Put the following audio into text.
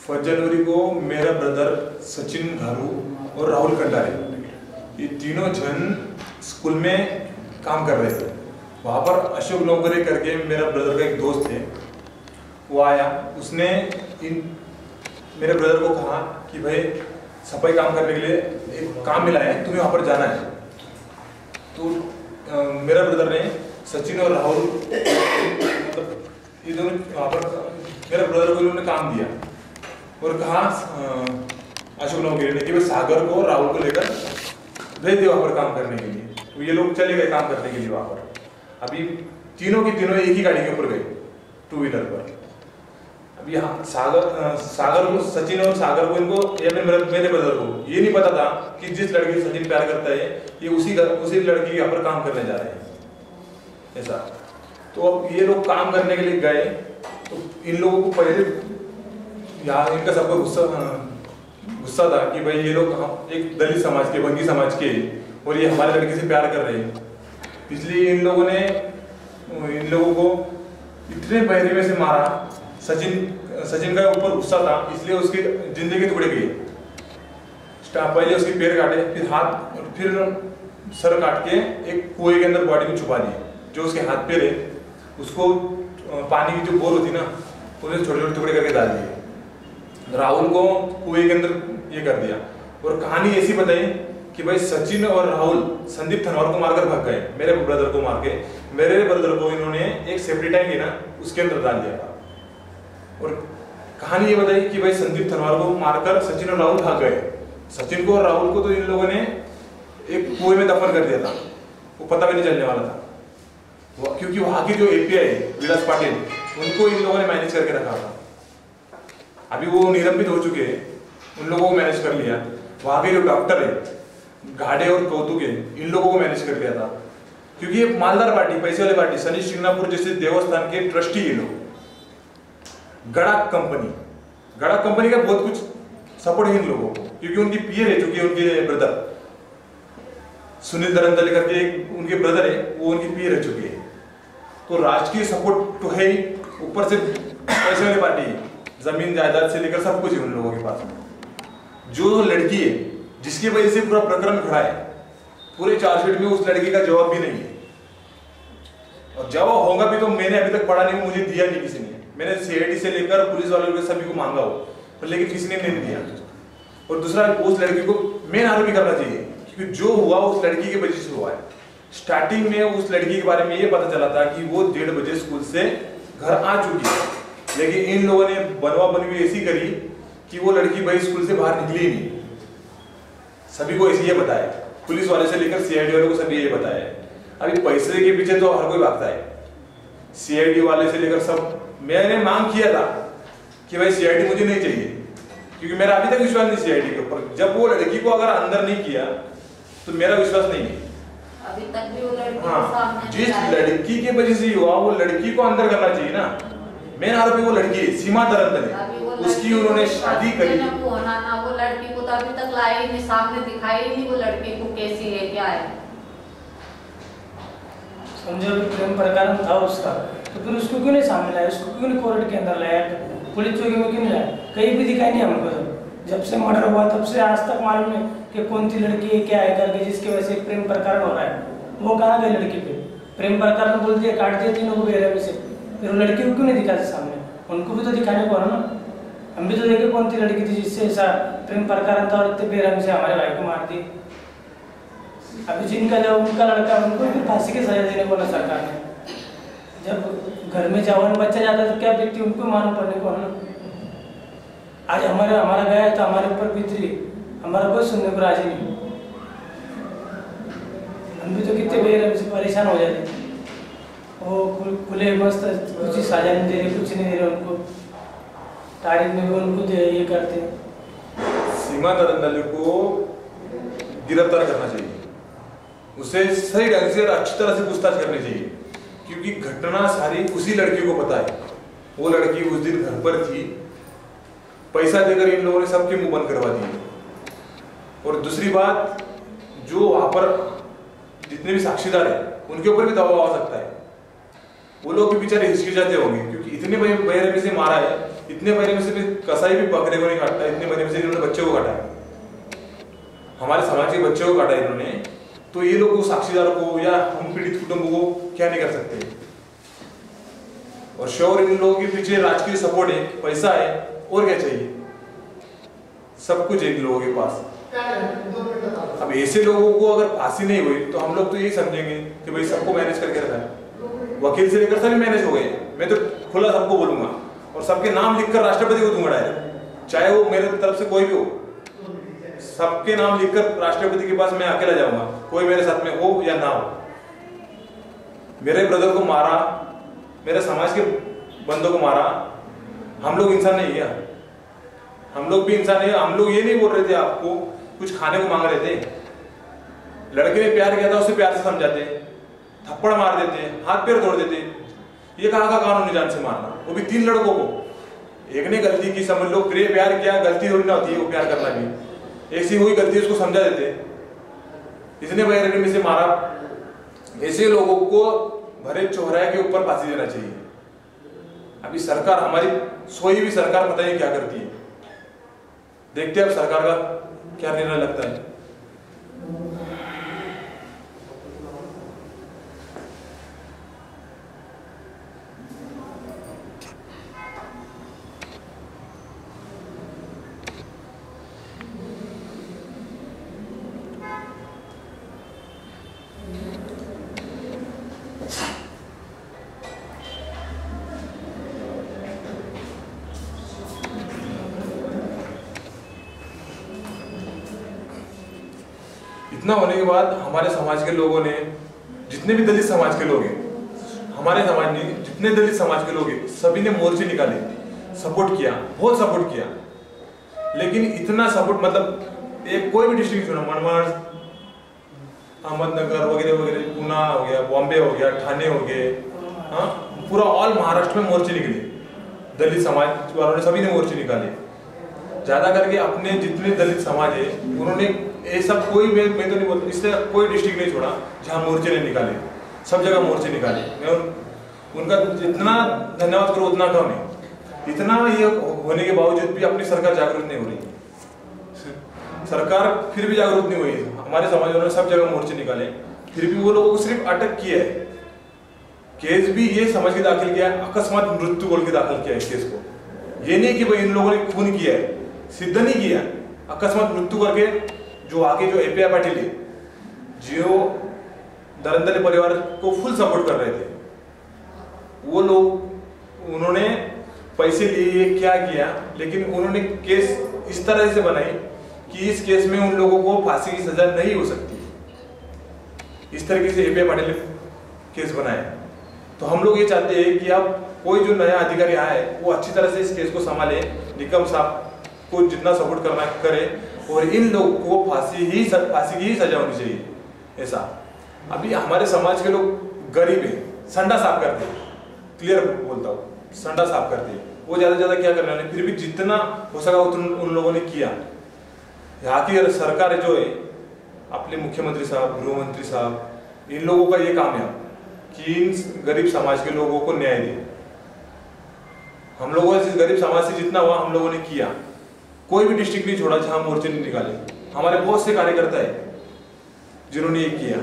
1 जनवरी को मेरा ब्रदर सचिन घारू और राहुल कंडारे ये तीनों जन स्कूल में काम कर रहे थे। वहाँ पर अशोक नौकरे करके मेरा ब्रदर का एक दोस्त है, वो आया। उसने मेरे ब्रदर को कहा कि भाई सफाई काम करने के लिए एक काम मिला है, तुम्हें वहाँ पर जाना है। तो मेरा ब्रदर ने सचिन और राहुल मतलब ये दोनों वहाँ पर मेरे ब्रदर को इन्होंने काम दिया और कहा अशोक नौकरी ने कि भाई सागर को राहुल को लेकर भेज दे वहाँ पर काम करने के लिए। तो ये लोग चले गए काम करने के लिए वहाँ पर। अभी तीनों की तीनों एक ही गाड़ी के ऊपर गए, 2 व्हीलर पर। अभी यहाँ सागर को सचिन और सागर को इनको या फिर मेरे ब्रदर को ये नहीं पता था कि जिस लड़की से सचिन प्यार करता है ये उसी लड़की के यहाँ पर काम करने जा रहे हैं ऐसा। तो अब ये लोग काम करने के लिए गए तो इन लोगों को पहले यहाँ इनका सबको गुस्सा था कि भाई ये लोग एक दलित समाज के, बंगी समाज के, और ये हमारे लड़के से प्यार कर रहे हैं। इसलिए इन लोगों ने इन लोगों को इतने बहरे में से मारा। सचिन का ऊपर गुस्सा था इसलिए उसकी जिंदगी टुकड़े गई। पहले उसके पैर काटे, फिर हाथ, फिर सर काट के एक कुएं के अंदर बॉडी में छुपा दिए। जो उसके हाथ पैर है उसको पानी की जो बोर होती ना उसमें छोटे छोटे टुकड़े करके डाल दिए। राहुल को कुएं के अंदर ये कर दिया। और कहानी ऐसी बताई कि भाई सचिन और राहुल संदीप थनवार को मारकर भाग गए। मेरे ब्रदर को मार के मेरे ब्रदर को इन्होंने एक सेफ्टी टैंक है ना उसके अंदर डाल दिया था। और कहानी ये बताई कि भाई संदीप थनवार को मारकर सचिन और राहुल भाग गए। सचिन को और राहुल को तो इन लोगों ने एक कुएं में दफन कर दिया था, वो पता भी नहीं चलने वाला था। क्योंकि वहां की जो एपीआई विलास पाटिल उनको इन लोगों ने मैनेज करके रखा था। अभी वो निलंबित हो चुके हैं, उन लोगों को मैनेज कर लिया। वहां के जो डॉक्टर है घाटे और कौतुक है इन लोगों को मैनेज कर लिया था। क्योंकि ये मालदार पार्टी, पैसे वाली पार्टी, शनि शिंगणापुर जैसे देवस्थान के ट्रस्टी ये लोग। गड़ाक कंपनी का बहुत कुछ सपोर्ट है इन लोगों को, क्योंकि उनकी पीए रह चुकी है। उनके ब्रदर सुनील दरंदले करके उनके ब्रदर है, वो उनकी पीए रह चुकी है। तो राजकीय सपोर्ट तो है ही, ऊपर से पैसे वाली पार्टी है, जमीन जायदाद से लेकर सब कुछ है उन लोगों के पास। जो लड़की है जिसकी वजह से पूरा प्रकरण खड़ा है, पूरे चार्जशीट में उस लड़की का जवाब भी नहीं है। और जवाब होगा भी तो मैंने अभी तक पढ़ा नहीं, मुझे दिया नहीं किसी ने। मैंने सीआईडी से लेकर पुलिस वालों के सभी को मांगा हो, पर लेकिन किसी ने नहीं दिया। और दूसरा, उस लड़की को मेन आरोपी करना चाहिए, क्योंकि जो हुआ उस लड़की की वजह से हुआ है। स्टार्टिंग में उस लड़की के बारे में ये पता चला था कि वो 1:30 बजे स्कूल से घर आ चुकी है, लेकिन इन लोगों ने बनवा बनवी ऐसी करी कि वो लड़की भाई स्कूल से बाहर निकली ही नहीं। सभी को ऐसे ये बताया, पुलिस वाले से लेकर सीआईडी वाले को सभी ये बताया। अभी पैसे के पीछे तो हर कोई भागता है, सीआईडी वाले से लेकर सब। मैंने मांग किया था कि भाई सीआईडी मुझे नहीं चाहिए, क्योंकि मेरा अभी तक विश्वास नहीं सीआईडी के ऊपर। जब वो लड़की को अगर अंदर नहीं किया तो मेरा विश्वास नहीं है। अभी तक भी वो लड़की हाँ, जिस लड़की की वजह से हुआ वो लड़की को अंदर करना चाहिए ना। मेन आरोपी वो लड़की है, सीमा दरंदले, उसकी उन्होंने शादी करी। वो लड़की को तो अभी तक लाई नहीं, सामने दिखाई नहीं वो लड़की को कैसी है क्या है। समझो प्रेम प्रकरण था उसका, तो फिर उसको क्यों नहीं सामने लाया, उसको क्यों नहीं कोर्ट के अंदर लाया, पुलिस चौकी में क्यों नहीं लाया? कहीं भी दिखाई नहीं हमको। जब से मर्डर हुआ तब से आज तक मालूम है कि कौन सी लड़की है क्या है करके, जिसकी वजह से प्रेम प्रकरण हो रहा है। वो कहाँ गई लड़की पे? प्रेम प्रकरण बोल दिया, काट दिया तीनों को बेरहमी से। फिर वो लड़की को क्यों नहीं दिखा सामने? उनको भी तो दिखाने को है ना। हम भी तो देखे कौन सी लड़की थी जिससे ऐसा प्रेम प्रकरण था और इतने बेरहमी से हमारे भाई को मार दी। अभी जिनका जब उनका लड़का, उनको भी फांसी की सजा देने को ना सरकार ने। जब घर में जवान बच्चा जाता है तो क्या व्यक्ति उनको मालूम पड़ने को है ना। आज हमारा गया है तो हमारे ऊपर बीती, हमारा कोई सुनने को राजी नहीं। हम भी तो कितने बेरहमी से परेशान हो जाते। वो खुले मस्त कुछ ही साझा नहीं दे रहे, कुछ नहीं दे रहे उनको। तारीख में भी उनको ये करते। सीमा दरंदले को गिरफ्तार करना चाहिए, उसे सही ढंग से और अच्छी तरह से पूछताछ करनी चाहिए, क्योंकि घटना सारी उसी लड़की को पता है। वो लड़की उस दिन घर पर थी, पैसा देकर इन लोगों ने सबके मुंह बंद करवा दिए। और दूसरी बात, जो वहां पर जितने भी साक्षीदार है उनके ऊपर भी दबाव आ सकता है। वो लोग भी बेचारे हिचकिचाते होंगे, क्योंकि इतने बेरहमी से मारा है इतने महीने में सिर्फ कसाई भी बकरे को नहीं काटता, इतने महीने में से इन्होंने बच्चे को काटा है, हमारे समाज के बच्चे को काटा इन्होंने। तो ये लोग साक्षीदार को या हम पीड़ित कुटुंब को क्या नहीं कर सकते। और श्योर इन लोगों के पीछे राजकीय सपोर्ट है, पैसा है, और क्या चाहिए, सब कुछ है इन लोगों के पास। अब ऐसे लोगों को अगर फांसी नहीं हुई तो हम लोग तो यही समझेंगे कि भाई सबको मैनेज करके रखा है, वकील से लेकर सभी मैनेज हो गए। मैं तो खुला सबको बोलूंगा और सबके नाम लिखकर राष्ट्रपति को दूंगा डायरेक्ट, चाहे वो मेरे तरफ से कोई भी हो, सबके नाम लिखकर राष्ट्रपति के पास मैं अकेला जाऊंगा, कोई मेरे साथ में हो या ना हो। मेरे ब्रदर को मारा, मेरे समाज के बंदों को मारा, हम लोग इंसान नहीं है, हम लोग भी इंसान है। हम लोग ये नहीं बोल रहे थे आपको कुछ खाने को मांग रहे थे, लड़के ने प्यार किया था उसे प्यार से समझाते, थप्पड़ मार देते, हाथ पैर तोड़ देते, ये कहाँ का कानून है जान से मारना, वो भी 3 लड़कों को। एक ने गलती की, समझ लो प्यार किया, गलती थोड़ी ना होती है वो प्यार करना भी, ऐसी हुई गलती उसको समझा देते, इसने बगैर में से मारा। ऐसे लोगों को भरे चौराहे के ऊपर फांसी देना चाहिए। अभी सरकार हमारी सोई भी सरकार पता नहीं क्या करती है, देखते हैं अब सरकार का क्या निर्णय लगता है। इतना होने के बाद हमारे समाज के लोगों ने, जितने भी दलित समाज के लोग हैं, हमारे समाज में जितने दलित समाज के लोग हैं, सभी ने मोर्चे निकाले, सपोर्ट किया, बहुत सपोर्ट किया। लेकिन इतना सपोर्ट मतलब एक कोई भी डिस्ट्रिक्ट चुना, मनमाड़, अहमदनगर वगैरह वगैरह, पूना हो गया, बॉम्बे हो गया, ठाणे हो गए, हाँ पूरा ऑल महाराष्ट्र में मोर्चे निकले, दलित समाज वालों ने सभी ने मोर्चे निकाले। ज्यादा करके अपने जितने दलित समाज है उन्होंने ऐसा कोई, मैं तो नहीं बोलता, इससे कोई डिस्ट्रिक्ट नहीं छोड़ा जहाँ मोर्चे नहीं निकाले, सब जगह मोर्चे निकाले। मैं उनका जितना धन्यवाद करूँ उतना कम है। इतना ये होने के बावजूद भी अपनी सरकार जागरूक नहीं हो रही, सरकार फिर भी जागरूक नहीं हुई। हमारे समाज वालों ने सब जगह मोर्चे निकाले, फिर भी वो लोगों को सिर्फ अटक किया है। केस भी ये समझ के दाखिल किया, अकस्मात मृत्यु बोल के दाखिल किया है केस को। ये नहीं कि भाई इन लोगों ने खून किया है, सिद्ध नहीं किया, अकस्मात मृत्यु करके जो आगे जो एपीआई पाटिल है, जो दरंदले परिवार को फुल सपोर्ट कर रहे थे, वो लोग उन्होंने पैसे लिए क्या किया, लेकिन उन्होंने केस इस तरह से बनाई कि इस केस में उन लोगों को फांसी की सजा नहीं हो सकती। इस तरीके से एपीआई पाटिल ने केस बनाया। तो हम लोग ये चाहते हैं कि अब कोई जो नया अधिकारी आया है वो अच्छी तरह से इस केस को संभाले, निकम साहब को जितना सपोर्ट करना करे, और इन लोगों को फांसी की ही सजा होनी चाहिए। ऐसा अभी हमारे समाज के लोग गरीब है, संडा साफ करते हैं, क्लियर बोलता हूँ, संडा साफ करते हैं, वो ज्यादा से ज्यादा क्या करने वाले, फिर भी जितना हो सका उन लोगों ने किया। यहाँ की सरकार जो है, अपने मुख्यमंत्री साहब, गृह मंत्री साहब, इन लोगों का ये काम है कि इन गरीब समाज के लोगों को न्याय दे। हम लोगों से गरीब समाज से जितना हुआ हम लोगों ने किया, कोई भी डिस्ट्रिक्ट नहीं छोड़ा जहां मोर्चे नहीं निकाले। हमारे बहुत से कार्यकर्ता है जिन्होंने ये किया।